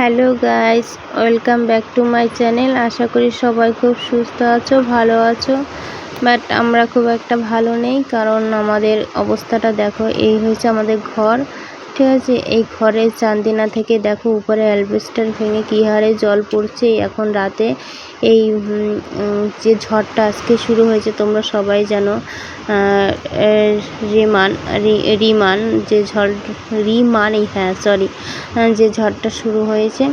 Hello guys, welcome back to my channel. আশা করি সবাই খুব সুস্থ আছো, ভালো আছো। বাট আমরা খুব একটা ভালো নেই, কারণ আমাদের অবস্থাটা দেখো। এই হয়েছে আমাদের ঘর, ঠিক আছে। এই ঘরের চান্দিনা থেকে দেখো উপরে অ্যালবেস্টার ভেঙে কী হারে জল পড়ছে এখন রাতে। এই যে ঝড়টা আজকে শুরু হয়েছে তোমরা সবাই জানো, রিমান যে ঝড়, যে ঝড়টা শুরু হয়েছে।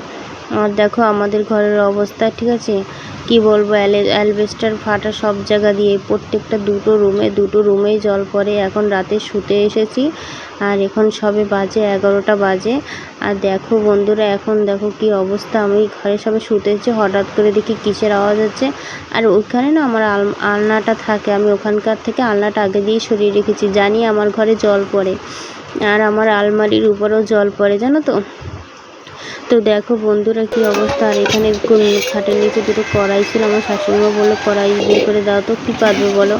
আর দেখো আমাদের ঘরের অবস্থা, ঠিক আছে। কি বলবো, অ্যালবেস্টার ফাটা সব জায়গা দিয়ে, প্রত্যেকটা দুটো রুমেই জল পড়ে। এখন রাতে শুতে এসেছি আর এখন সবে বাজে 11টা বাজে। আর দেখো বন্ধুরা, এখন দেখো কি অবস্থা। আমি ঘরে সবে শুতে এসেছি, হঠাৎ করে দেখি কিসের আওয়াজ হচ্ছে। আর ওইখানে না আমার আলনাটা থাকে, আমি ওখানকার থেকে আলনাটা আগে দিয়ে সরিয়ে রেখেছি, জানি আমার ঘরে জল পড়ে। আর আমার আলমারির উপরেও জল পড়ে, জানো তো। তো দেখো বন্ধুরা কি অবস্থা। আর এখানে খাটের নিচে দুটো কড়াই ছিল, আমার শাশুড়িমা বললো কড়াই বের করে দাও তো, কী পারবে বলো।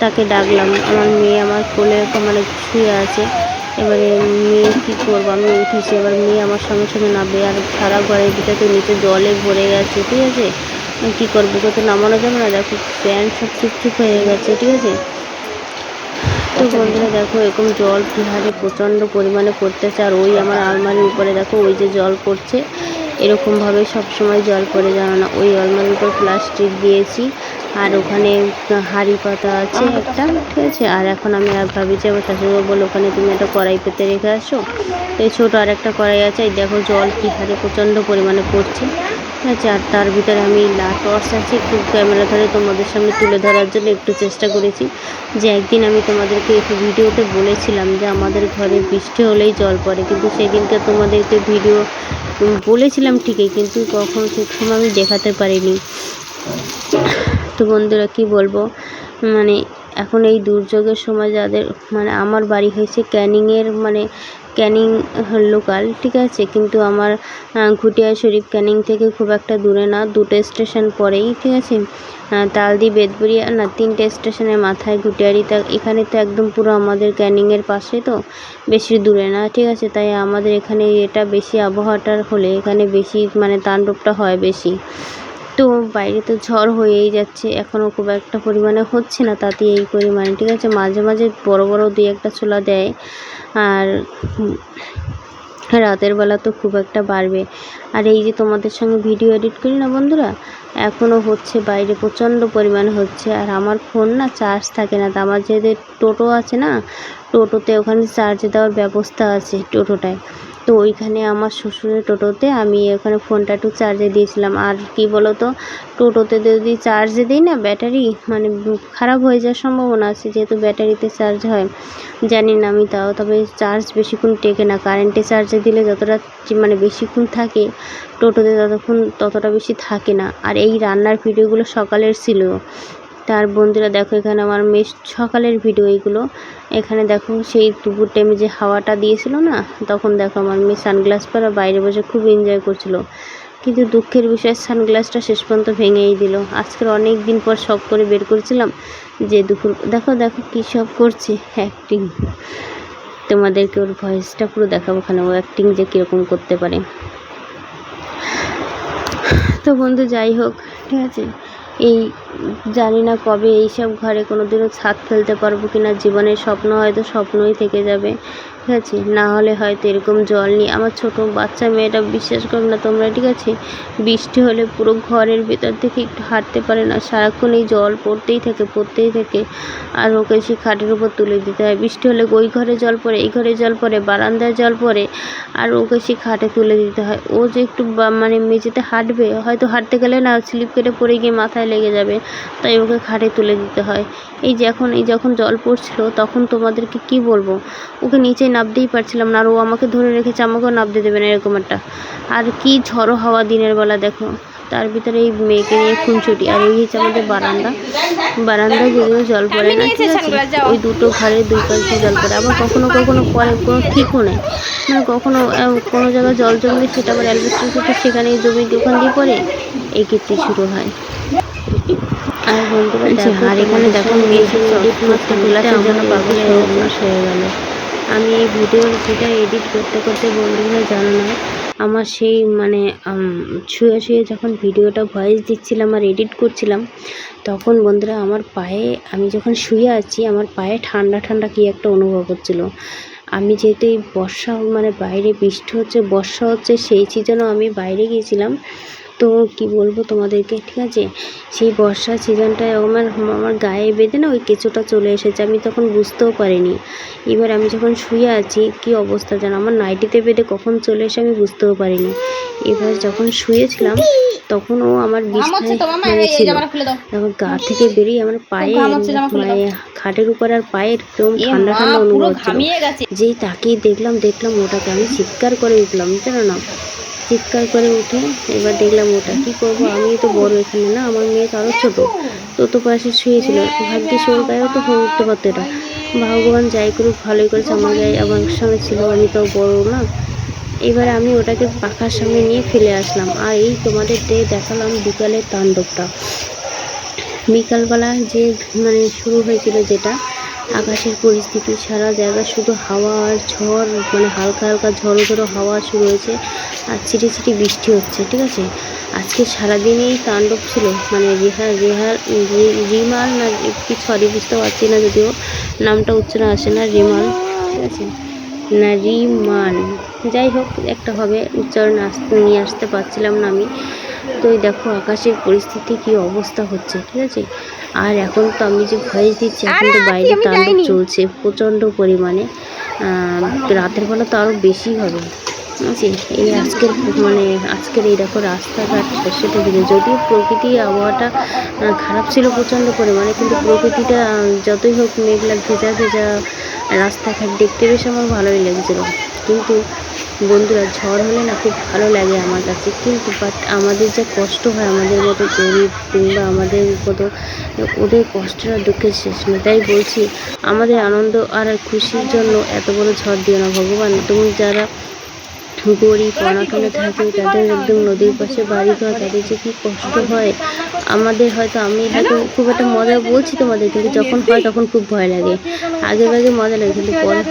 তাকে ডাকলাম, আমার মেয়ে আমার কোলে মানে শুয়ে আছে। এবারে মেয়ে কী করবো, আমি উঠেছি, এবার মেয়ে আমার সঙ্গে সঙ্গে নামবে। আর সারা ঘরের ভিতরে তো নিচে জলে ভরে গেছে, ঠিক আছে। কী করবো, কোথাও নামানো যাবে না। দেখো প্যান্ট সব চুপচুপ হয়ে গেছে, ঠিক আছে। তো বন্ধুরা দেখো এরকম জল কী হারে প্রচণ্ড পরিমাণে পড়তেছে। আর ওই আমার আলমারির উপরে দেখো ওই যে জল পড়ছে, এরকমভাবে সবসময় জল পড়ে, জানো না। ওই আলমারির উপর প্লাস্টিক দিয়েছি, আর ওখানে হাঁড়ি পাতা আছে একটা, ঠিক আছে। আর এখন আমি আর ভাবছি, আমার শাশুড়ি বললো ওখানে তুমি একটা কড়াই পেতে রেখে আসো। এই ছোটো আর একটা কড়াই আছে। এই দেখো জল কী হারে প্রচণ্ড পরিমাণে পড়ছে, ঠিক আছে। আর তার ভিতরে আমি টর্চ আছে, একটু ক্যামেরা ধরে তোমাদের সামনে তুলে ধরার জন্য একটু চেষ্টা করেছি। যে একদিন আমি তোমাদেরকে একটু ভিডিওতে বলেছিলাম যে আমাদের ঘরে বৃষ্টি হলেই জল পড়ে, কিন্তু সেদিনকে তোমাদেরকে ভিডিও বলেছিলাম ঠিকই, কিন্তু কখন ঠিক সময় আমি দেখাতে পারিনি। তো বন্ধুরা কি বলবো, মানে এখন এই দুর্যোগের সময় যাদের, মানে আমার বাড়ি হয়েছে ক্যানিং লোকাল, ঠিক আছে। কিন্তু আমার ঘুটিয়া শরীফ ক্যানিং থেকে খুব একটা দূরে না, 2টো স্টেশন পরেই, ঠিক আছে। তালদি, বেদবুড়িয়া না, 3টে স্টেশনের মাথায় ঘুটিয়ারিটা। এখানে তো একদম পুরো আমাদের ক্যানিংয়ের পাশে, তো বেশি দূরে না, ঠিক আছে। তাই আমাদের এখানে এটা বেশি আবহাওয়াটার হলে এখানে বেশি মানে তাণ্ডবটা হয় বেশি। তো বাইরে তো ঝড় হয়েই যাচ্ছে, এখনও খুব একটা পরিমাণে হচ্ছে না, তাতে এই পরিমাণে, ঠিক আছে। মাঝে মাঝে বড় বড় 2-1টা ছোলা দেয়, আর রাতের বেলা তো খুব একটা বাড়বে। আর এই যে তোমাদের সঙ্গে ভিডিও এডিট করি না বন্ধুরা, এখনও হচ্ছে, বাইরে প্রচণ্ড পরিমাণে হচ্ছে। আর আমার ফোন না চার্জ থাকে না, তো আমার যেহেতু টোটো আছে না, টোটোতে ওখানে চার্জ দেওয়ার ব্যবস্থা আছে টোটোটায়। তো ওইখানে আমার শ্বশুরের টোটোতে আমি ওখানে ফোনটা একটু চার্জে দিয়েছিলাম। আর কি বলো তো, টোটোতে যদি চার্জে দিই না, ব্যাটারি মানে খারাপ হয়ে যাওয়ার সম্ভাবনা আছে, যেহেতু ব্যাটারিতে চার্জ হয়। জানি না আমি, তাও তবে চার্জ বেশিক্ষণ টেকে না। কারেন্টে চার্জে দিলে যতটা মানে বেশিক্ষণ থাকে, টোটোতে ততটা বেশি থাকে না। আর এই রান্নার ভিডিওগুলো সকালের ছিল। তার বন্ধুরা দেখো এখানে আমার মেয়ে সকালের ভিডিও এইগুলো। এখানে দেখো সেই দুপুর টাইমে যে হাওয়াটা দিয়েছিল না, তখন দেখো আমার মেয়ে সানগ্লাস পরে বাইরে বসে খুব এনজয় করছিল। কিন্তু দুঃখের বিষয়, সানগ্লাসটা শেষ পর্যন্ত ভেঙেই দিল। আজকের অনেক দিন পর শখ করে বের করেছিলাম যে দুপুর, দেখো দেখো কী সব করছে অ্যাক্টিং। তোমাদেরকে ওর ভয়েসটা পুরো দেখাবো, ওখানে ও অ্যাক্টিং যে কীরকম করতে পারে। তো বন্ধু যাই হোক, ঠিক আছে। এই জানি না কবে এইসব ঘরে কোনো দিনও ছাদ ফেলতে পারবো কিনা। জীবনের স্বপ্ন হয়তো স্বপ্নই থেকে যাবে, ঠিক আছে। না হলে হয়তো এরকম জল নিয়ে, আমার ছোটো বাচ্চা মেয়েটা বিশ্বাস করবে না তোমরা, ঠিক আছে। বৃষ্টি হলে পুরো ঘরের ভেতর থেকে একটু হাঁটতে পারে না, সারাক্ষণ এই জল পড়তেই থাকে। আর ওকে সে খাটের উপর তুলে দিতে হয়। বৃষ্টি হলে ওই ঘরে জল পড়ে, এই ঘরে জল পড়ে, বারান্দায় জল পড়ে, আর ওকে সে খাটে তুলে দিতে হয়। ও যে একটু মানে মেঝেতে হাঁটবে, হয়তো হাঁটতে গেলে না স্লিপ কেটে পড়ে গিয়ে মাথায় লেগে যাবে, তাই ওকে খাটে তুলে দিতে হয়। এই যখন জল পড়ছিল তখন তোমাদেরকে কি বলবো, ওকে নিচে নামতেই পারছিলাম না, আর ও আমাকে ধরে রেখেছে, আমাকেও নামতে দেবে না, এরকম একটা। আর কি ঝড়ো হাওয়া দিনের বেলা দেখো, তার ভিতরে এই মেয়েকে নিয়ে খুনছুটি। আর এই হচ্ছে আমাদের বারান্দায় যদিও জল পড়ে না, ঠিক আছে। ওই দুটো ঘরের দুই পাশে জল পড়ে, আবার কখনো কখনো পরে, কোনো ঠিকও নেই। মানে কখনো কোনো জায়গায় জল জমলে সেটা আবার অ্যালবেস্টার থেকে সেখানেই জমি ওখান দিয়ে পড়ে, এই ক্ষেত্রে শুরু হয়। আর বন্ধুরা দেখো, আর এখানে দেখো মেয়ে এডিট করতে ক্লাসের জন্য পাগল সর্বনাশ হয়ে গেল। আমি এই ভিডিওর যেটা এডিট করতে করতে বন্ধুরা জানো না, আমার সেই মানে শুয়ে শুয়ে যখন ভিডিওটা ভয়েস দিচ্ছিলাম আর এডিট করছিলাম, তখন বন্ধুরা আমার পায়ে, আমি যখন শুয়ে আছি আমার পায়ে ঠান্ডা ঠান্ডা কী একটা অনুভব হচ্ছিলো। আমি যেহেতু এই বর্ষা মানে বাইরে বৃষ্টি হচ্ছে, বর্ষা হচ্ছে, সেই সিজনেও আমি বাইরে গিয়েছিলাম। তো কি বলবো তোমাদেরকে, ঠিক আছে, সেই বর্ষার সিজনটায় আমার আমার গায়ে বেঁধে না ওই কেঁচোটা চলে এসেছে, আমি তখন বুঝতেও পারিনি। এবার আমি যখন শুয়ে আছি কি অবস্থা যেন আমার নাইটিতে বেঁধে কখন চলে এসে আমি বুঝতেও পারিনি। এবার যখন শুয়েছিলাম তখন ও আমার বিছানায় ছিল, তখন গা থেকে বেরিয়ে আমার পায়ে মানে খাটের উপর আর পায়ের একদম ঠান্ডা ঠান্ডা অনুভব হচ্ছিল। যেই তাকিয়ে দেখলাম ওটাকে, আমি চিৎকার করে উঠলাম, জানো না, চিৎকার করে উঠে এবার দেখলাম ওটা কী করবো, আমি তো বড় এখানে না, আমার মেয়ে তো আরও ছোটো, তো পাশে শুয়েছিল, ভাগ্যিস ওর গায়েও তো হয়ে উঠতে পারতো এটা। ভগবান যাই করুক ভালোই করেছে, আমার গায়ে আমার সঙ্গে ছিল, আমি তো বড় না। এবার আমি ওটাকে পাখার সামনে নিয়ে ফেলে আসলাম। আর এই তোমাদের দেখালাম বিকালের তাণ্ডবটা। বিকালবেলা যে মানে শুরু হয়েছিল যেটা আকাশের পরিস্থিতি, সারা জায়গা শুধু হাওয়া আর ঝড়, মানে হালকা হালকা ঝড়ো ঝড়ো হাওয়া শুরু হয়েছে আর ছিটি ছিটি বৃষ্টি হচ্ছে, ঠিক আছে। আজকে সারাদিনই তাণ্ডব ছিল, মানে রিমাল না কি, সরি বুঝতে পারছি না, যদিও নামটা উচ্চারণ আসে না, রিমাল, ঠিক আছে, না রিমান, যাই হোক একটা হবে, উচ্চারণ নিয়ে আসতে পারছিলাম না আমি। তো এই দেখো আকাশের পরিস্থিতি কি অবস্থা হচ্ছে, ঠিক আছে। আর এখন তো আমি যে ভয়েস দিচ্ছি, এখন তো বাইরে তাণ্ডব চলছে প্রচণ্ড পরিমাণে, রাতের বেলা তো আরও বেশি হবে, ঠিক আছে। এই আজকের এই দেখো রাস্তাঘাট সেটা দিলে, যদিও প্রকৃতি আবহাওয়াটা খারাপ ছিল প্রচণ্ড পরিমাণে, কিন্তু প্রকৃতিটা যতই হোক মেঘলা ভেজা ভেজা রাস্তাঘাট দেখতে বেশ আমার ভালোই লাগছিলো। কিন্তু বন্ধুরা ঝড় হলে না খুব ভালো লাগে আমার কাছে, কিন্তু বাট আমাদের যা কষ্ট হয়, আমাদের মতো গরিব কিংবা আমাদের মতো, ওদের কষ্টটা দুঃখের শেষ নেই। তাই বলছি আমাদের আনন্দ আর খুশির জন্য এত বড় ঝড় দিও না ভগবান। তুমি যারা গরিব অনাটনে থাকে, তাদের একদম নদীর পাশে বাড়ি ঘর, তাদের যে কী কষ্ট হয়, আমাদের হয়তো, আমি হয়তো খুব একটা মজা বলছি তোমাদের, কিন্তু যখন হয় তখন খুব ভয় লাগে, আগে মজা লাগে, কিন্তু পরে